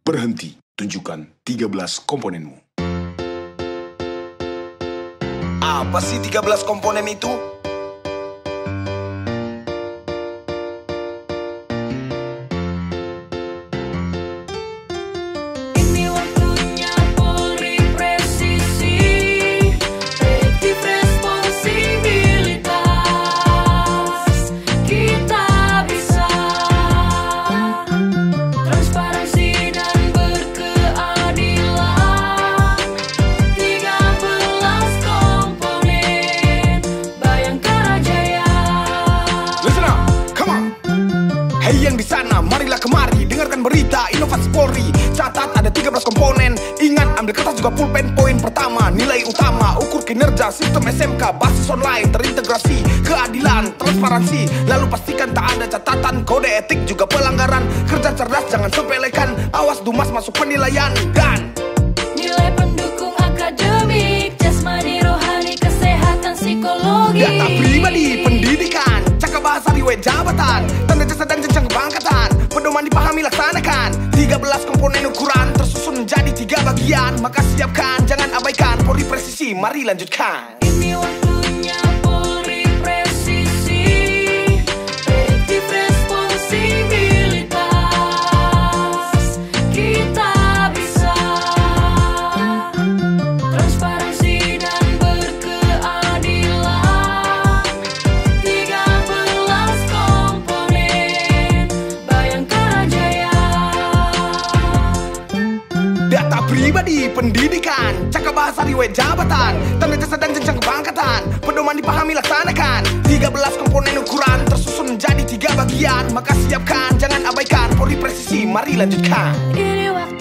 Berhenti, tunjukkan 13 komponenmu. Apa sih 13 komponen itu? Yang di sana, marilah kemari dengarkan berita inovasi Polri. Catat ada 13 komponen. Ingat ambil kertas juga pulpen. Poin pertama, nilai utama, ukur kinerja sistem SMK, basis online, terintegrasi, keadilan, transparansi. Lalu pastikan tak ada catatan kode etik juga pelanggaran. Kerja cerdas jangan sepelekan, awas dumas masuk penilaian. Dan nilai pendukung akademik, jasmani, rohani, kesehatan, psikologi. data pribadi, pendidikan, cakap bahasa riwayat jabatan, tanda jasa dan jenjang kepangkatan, pedoman dipahami laksanakan. 13 komponen ukuran tersusun menjadi 3 bagian. Maka siapkan, jangan abaikan. Polri presisi, mari lanjutkan. Ini waktunya Polri presisi, prediktif responsibilitas. Kita bisa transparansi dan berkeadilan. 13 komponen Bayangkara Jaya. Data pribadi, pendidikan, cakap bahasa riwayat jabatan, tanda jasa dan jenjang kepangkatan, pedoman dipahami laksanakan. 13 komponen ukuran tersusun menjadi 3 bagian. Maka siapkan, jangan abaikan. Polri presisi, mari lanjutkan. Ini waktu